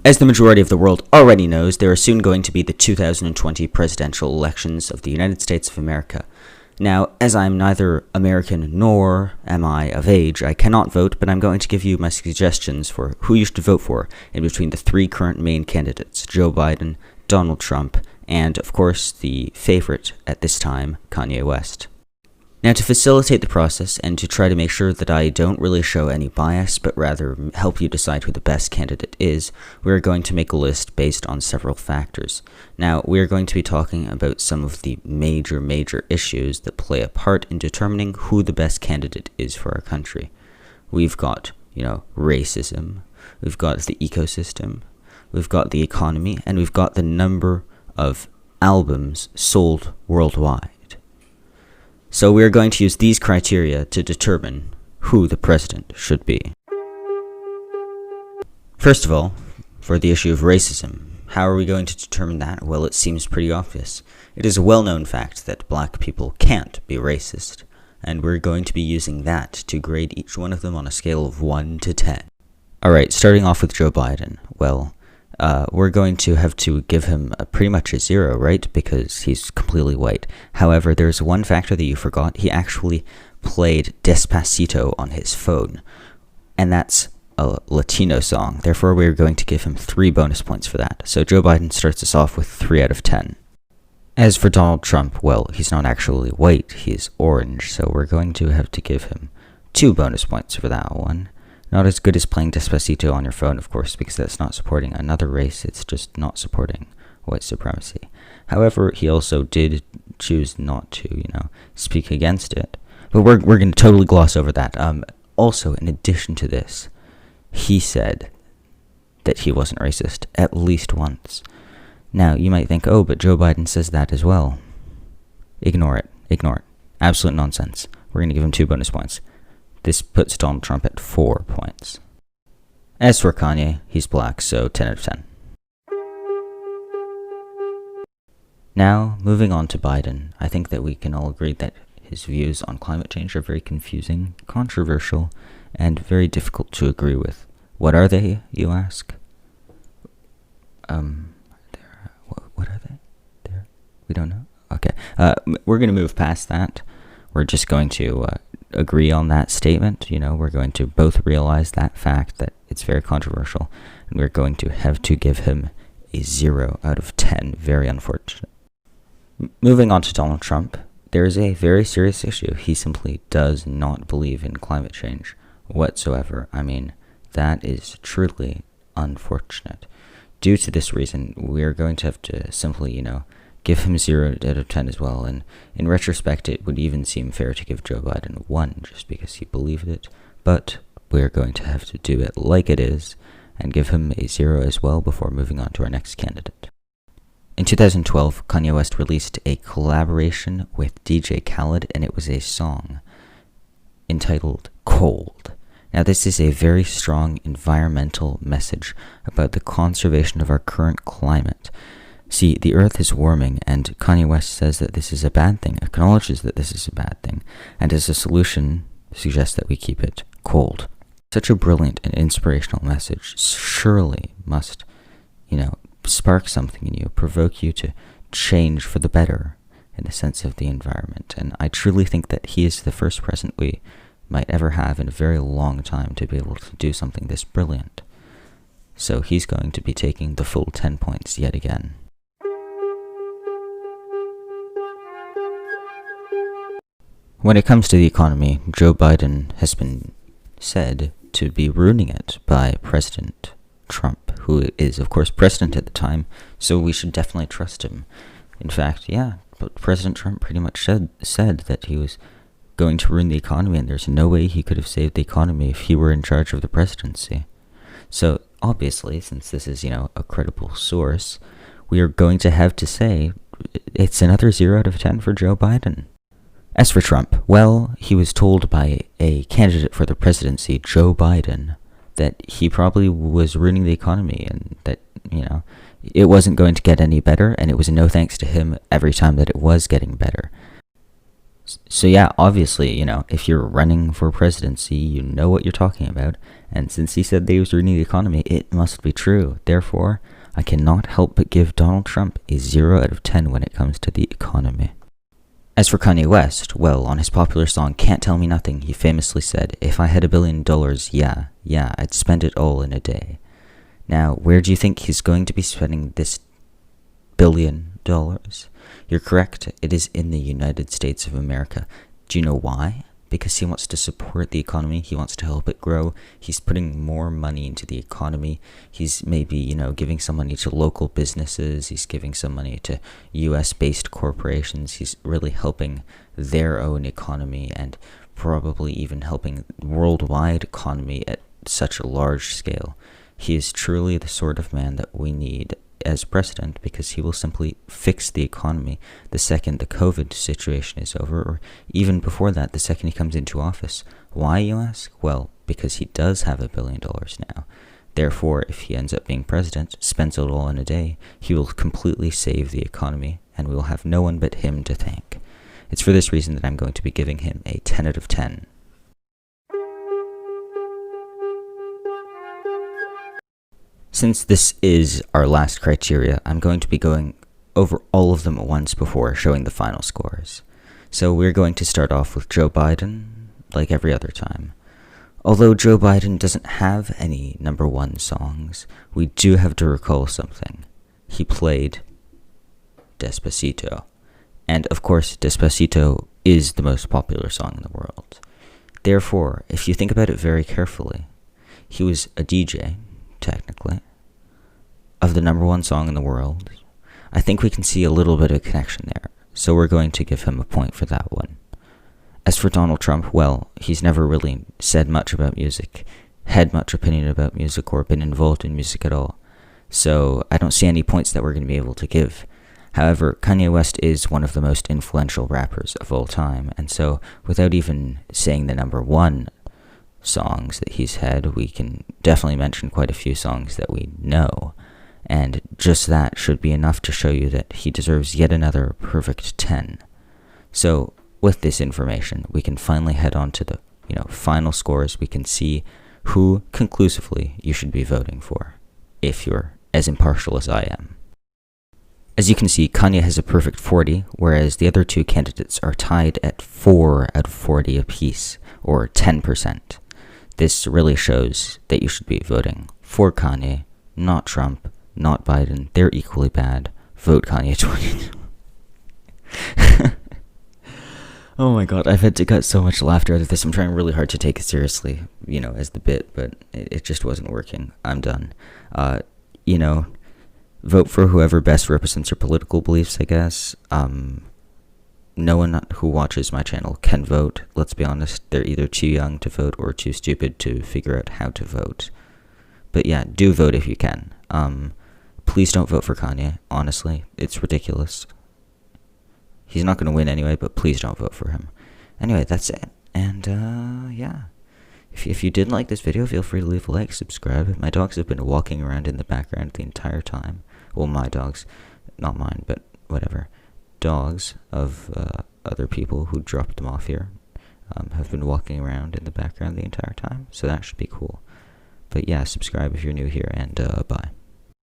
As the majority of the world already knows, there are soon going to be the 2020 presidential elections of the United States of America. Now, as I'm neither American nor am I of age, I cannot vote, but I'm going to give you my suggestions for who you should vote for in between the three current main candidates, Joe Biden, Donald Trump, and, of course, the favorite at this time, Kanye West. Now, to facilitate the process and to try to make sure that I don't really show any bias, but rather help you decide who the best candidate is, we're going to make a list based on several factors. Now, we're going to be talking about some of the major issues that play a part in determining who the best candidate is for our country. We've got, racism, we've got the ecosystem, we've got the economy, and we've got the number of albums sold worldwide. So we're going to use these criteria to determine who the president should be. First of all, for the issue of racism, how are we going to determine that? Well, it seems pretty obvious. It is a well-known fact that black people can't be racist, and we're going to be using that to grade each one of them on a scale of 1 to 10. Alright, starting off with Joe Biden. Well, we're going to have to give him pretty much a 0, right? Because he's completely white. However, there's one factor that you forgot. He actually played Despacito on his phone. And that's a Latino song. Therefore, we're going to give him 3 bonus points for that. So Joe Biden starts us off with 3 out of 10. As for Donald Trump, well, he's not actually white. He's orange. So we're going to have to give him 2 bonus points for that one. Not as good as playing Despacito on your phone, of course, because that's not supporting another race. It's just not supporting white supremacy. However, he also did choose not to, speak against it. But we're going to totally gloss over that. Also, in addition to this, he said that he wasn't racist at least once. Now, you might think, oh, but Joe Biden says that as well. Ignore it. Ignore it. Absolute nonsense. We're going to give him 2 bonus points. This puts Donald Trump at 4 points. As for Kanye, he's black, so 10 out of 10. Now, moving on to Biden, I think that we can all agree that his views on climate change are very confusing, controversial, and very difficult to agree with. What are they, you ask? What are they? We don't know? Okay. We're going to move past that. We're just going to agree on that statement. We're going to both realize that fact that it's very controversial, and we're going to have to give him a 0 out of 10. Very unfortunate. Moving on to Donald Trump, there is a very serious issue. He simply does not believe in climate change whatsoever. I mean, that is truly unfortunate. Due to this reason, we're going to have to simply, give him 0 out of 10 as well, and in retrospect, it would even seem fair to give Joe Biden 1 just because he believed it, but we're going to have to do it like it is and give him a 0 as well before moving on to our next candidate. In 2012, Kanye West released a collaboration with DJ Khaled, and it was a song entitled Cold. Now, this is a very strong environmental message about the conservation of our current climate. See, the Earth is warming, and Kanye West says that this is a bad thing, acknowledges that this is a bad thing, and as a solution, suggests that we keep it cold. Such a brilliant and inspirational message surely must, spark something in you, provoke you to change for the better in the sense of the environment. And I truly think that he is the first president we might ever have in a very long time to be able to do something this brilliant. So he's going to be taking the full 10 points yet again. When it comes to the economy, Joe Biden has been said to be ruining it by President Trump, who is, of course, president at the time, so we should definitely trust him. In fact, but President Trump pretty much said that he was going to ruin the economy, and there's no way he could have saved the economy if he were in charge of the presidency. So, obviously, since this is, a credible source, we are going to have to say it's another 0 out of 10 for Joe Biden. As for Trump, well, he was told by a candidate for the presidency, Joe Biden, that he probably was ruining the economy and that, it wasn't going to get any better, and it was a no thanks to him every time that it was getting better. So yeah, obviously, if you're running for presidency, you know what you're talking about. And since he said they was ruining the economy, it must be true. Therefore, I cannot help but give Donald Trump a 0 out of 10 when it comes to the economy. As for Kanye West, well, on his popular song Can't Tell Me Nothing, he famously said, "If I had $1 billion, yeah, I'd spend it all in a day." Now, where do you think he's going to be spending this $1 billion? You're correct, it is in the United States of America. Do you know why? Because he wants to support the economy, he wants to help it grow, he's putting more money into the economy, he's maybe, giving some money to local businesses, he's giving some money to US-based corporations, he's really helping their own economy and probably even helping the worldwide economy at such a large scale. He is truly the sort of man that we need as president, because he will simply fix the economy the second the COVID situation is over, or even before that, the second he comes into office. Why, you ask? Well, because he does have $1 billion now. Therefore, if he ends up being president, spends it all in a day, he will completely save the economy, and we will have no one but him to thank. It's for this reason that I'm going to be giving him a 10 out of 10. Since this is our last criteria, I'm going to be going over all of them at once before showing the final scores. So we're going to start off with Joe Biden, like every other time. Although Joe Biden doesn't have any number one songs, we do have to recall something. He played Despacito. And of course, Despacito is the most popular song in the world. Therefore, if you think about it very carefully, he was a DJ, technically, of the number one song in the world. I think we can see a little bit of a connection there, so we're going to give him a point for that one. As for Donald Trump, well, he's never really said much about music, had much opinion about music, or been involved in music at all, so I don't see any points that we're going to be able to give. However, Kanye West is one of the most influential rappers of all time, and so without even saying the number one songs that he's had, we can definitely mention quite a few songs that we know, and just that should be enough to show you that he deserves yet another perfect 10. So with this information, we can finally head on to the final scores. We can see who conclusively you should be voting for, if you're as impartial as I am. As you can see, Kanye has a perfect 40, whereas the other two candidates are tied at 4 out of 40 apiece, or 10%. This really shows that you should be voting for Kanye, not Trump, not Biden. They're equally bad. Vote Kanye 20. Oh my god, I've had to cut so much laughter out of this. I'm trying really hard to take it seriously, as the bit, but it just wasn't working. I'm done. Vote for whoever best represents your political beliefs, I guess. No one who watches my channel can vote. Let's be honest, they're either too young to vote or too stupid to figure out how to vote. But yeah, do vote if you can. Please don't vote for Kanye, honestly. It's ridiculous. He's not going to win anyway, but please don't vote for him. Anyway, that's it. And, yeah. If you did like this video, feel free to leave a like, subscribe. My dogs have been walking around in the background the entire time. Well, my dogs. Not mine, but whatever. Dogs of other people who dropped them off here have been walking around in the background the entire time, so that should be cool. But yeah, subscribe if you're new here, and bye.